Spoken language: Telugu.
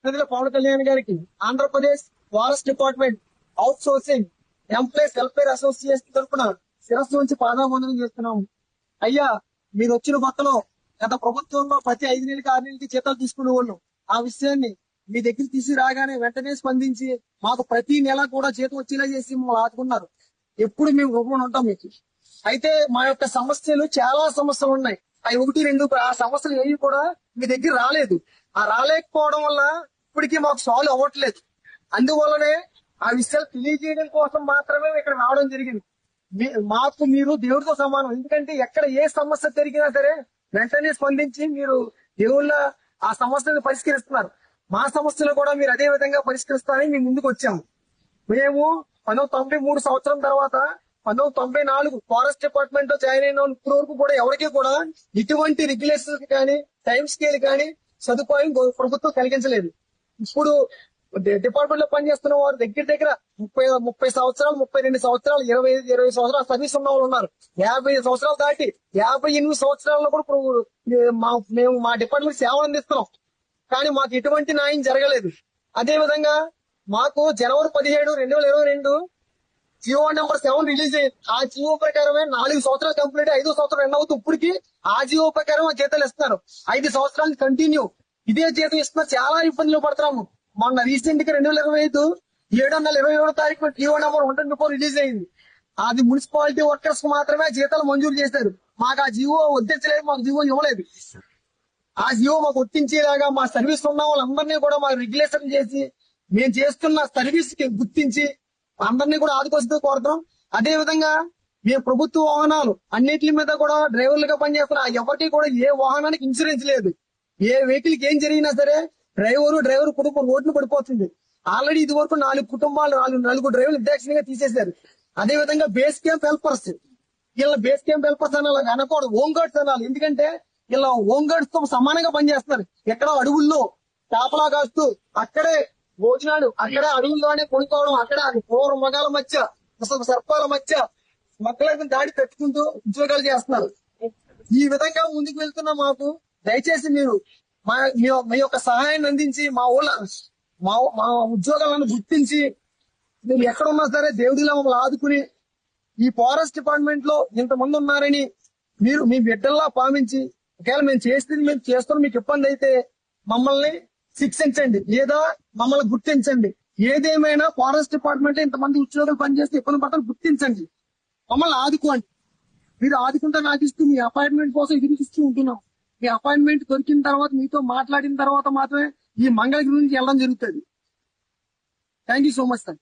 ప్రజల పవన్ కళ్యాణ్ గారికి Andhra Pradesh forest department out sourcing employees welfare association తరఫున శిరస్సు నుంచి పాదాబంధనం చేస్తున్నాము. అయ్యా, మీరు వచ్చిన కొత్తలో గత ప్రభుత్వంలో ప్రతి 5 నెలలకి 6 నెలలకి జీతాలు తీసుకునే వాళ్ళు. ఆ విషయాన్ని మీ దగ్గర తీసుకురాగానే వెంటనే స్పందించి మాకు ప్రతి నెల కూడా జీతం వచ్చేలా చేసి మమ్మల్ని ఆదుకున్నారు. ఎప్పుడు మేము రుణపడి ఉంటాం మీకు. అయితే మా యొక్క సమస్యలు చాలా సమస్యలు ఉన్నాయి. అవి 1, 2 ఆ సమస్యలు ఏవి కూడా మీ దగ్గర రాలేదు. ఆ రాలేకపోవడం వల్ల ఇప్పటికీ మాకు సాల్వ్ అవ్వట్లేదు. అందువల్లనే ఆ విషయాలు తెలియజేయడం కోసం మాత్రమే ఇక్కడ రావడం జరిగింది. మాకు మీరు దేవుడితో సమానం. ఎందుకంటే ఎక్కడ ఏ సమస్య జరిగినా సరే వెంటనే స్పందించి మీరు దేవుళ్ళ ఆ సమస్యను పరిష్కరిస్తున్నారు. మా సమస్యలు కూడా మీరు అదే విధంగా పరిష్కరిస్తారని మేము ముందుకు వచ్చాము. మేము 1993 సంవత్సరం తర్వాత 1994 ఫారెస్ట్ డిపార్ట్మెంట్ లో జాయిన్ అయిన ఇప్పటి వరకు కూడా ఎవరికి కూడా ఇటువంటి రెగ్యులేషన్స్ కానీ టైం స్కేల్ కానీ సదుపాయం ప్రభుత్వం కలిగించలేదు. ఇప్పుడు డిపార్ట్మెంట్ లో పనిచేస్తున్న వారు దగ్గర దగ్గర 30 సంవత్సరాలు, 32 సంవత్సరాలు, 20 సంవత్సరాలు సర్వీస్ ఉన్న వాళ్ళు ఉన్నారు. 50 సంవత్సరాలు దాటి 58 సంవత్సరాల్లో కూడా మేము మా డిపార్ట్మెంట్ సేవలు అందిస్తున్నాం. కానీ మాకు ఎటువంటి న్యాయం జరగలేదు. అదే విధంగా మాకు జనవరి 17, 2022 జియో నెంబర్ 7 రిలీజ్ అయ్యింది. ఆ జియో ప్రకారమే 4 సంవత్సరాలు కంప్లీట్ 5వ సంవత్సరం రన్ అవుతూ ఇప్పటికి ఆ జియో ప్రకారం జీతాలు ఇస్తున్నారు. 5 సంవత్సరాలు కంటిన్యూ ఇదే జీతం ఇస్తున్నారు. చాలా ఇబ్బందులు పడుతున్నాము. మొన్న రీసెంట్ గా 2025 7వ నెల 27వ తారీఖు జియో నెంబర్ 124 రిలీజ్ అయింది. అది మున్సిపాలిటీ వర్కర్స్ కు మాత్రమే జీతాలు మంజూరు చేశారు. మాకు ఆ జియో వద్దించలేదు, మాకు జియో ఇవ్వలేదు. ఆ జియో మాకు వర్తించేలాగా మా సర్వీస్ ఉన్న వాళ్ళందరినీ కూడా మాకు రెగ్యులేషన్ చేసి మేము చేస్తున్న సర్వీస్ కి గుర్తించి అందరినీ కూడా ఆదుకొస్తూ కోరుతాం. అదే విధంగా మేము ప్రభుత్వ వాహనాలు అన్నిటి మీద కూడా డ్రైవర్లుగా పనిచేస్తున్నా ఎవరికి కూడా ఏ వాహనానికి ఇన్సూరెన్స్ లేదు. ఏ వెహికల్ కి ఏం జరిగినా సరే డ్రైవర్ కుటుంబం రోడ్లు పడిపోతుంది. ఆల్రెడీ ఇది వరకు 4 కుటుంబాలు 4 డ్రైవర్లు నిర్దాక్షిణ్యంగా తీసేశారు. అదే విధంగా బేస్ క్యాంప్ హెల్పర్స్, ఇలా బేస్ క్యాంప్ హెల్పర్స్ అనాలి అనకూడదు, హోమ్ గార్డ్స్ అనాలి. ఎందుకంటే ఇలా హోమ్ గార్డ్స్ తో సమానంగా పనిచేస్తున్నారు. ఎక్కడో అడవుల్లో కాపలా కాస్తూ అక్కడే భోజనాలు, అక్కడ అడవుల్లోనే కొనుక్కోవడం, అక్కడ పూర్వ మగాల మధ్య సర్పాల మధ్య మొక్కలకు దాడి తట్టుకుంటూ ఉద్యోగాలు చేస్తున్నారు. ఈ విధంగా ముందుకు వెళ్తున్న మాకు దయచేసి మీరు మీ యొక్క సహాయాన్ని అందించి మా ఉద్యోగాలను గుర్తించి మీరు ఎక్కడున్నా సరే దేవుడిలా మమ్మల్ని ఆదుకుని ఈ ఫారెస్ట్ డిపార్ట్మెంట్ లో ఇంతమంది ఉన్నారని మీరు మీ బిడ్డల్లా భావించి ఒకవేళ మేము చేస్తున్న మీకు ఇబ్బంది అయితే మమ్మల్ని శిక్షించండి లేదా మమ్మల్ని గుర్తించండి. ఏదేమైనా ఫారెస్ట్ డిపార్ట్మెంట్ లో ఇంతమంది ఉద్యోగులు పనిచేస్తే ఇబ్బంది పడతారు, గుర్తించండి, మమ్మల్ని ఆదుకోండి. మీరు ఆదుకుంటే నాకు ఇస్తూ మీ అపాయింట్మెంట్ కోసం ఎదురుస్తూ ఉంటున్నాం. మీ అపాయింట్మెంట్ దొరికిన తర్వాత మీతో మాట్లాడిన తర్వాత మాత్రమే ఈ మంగళగిరి నుంచి వెళ్ళడం జరుగుతుంది. Thank you so much sir.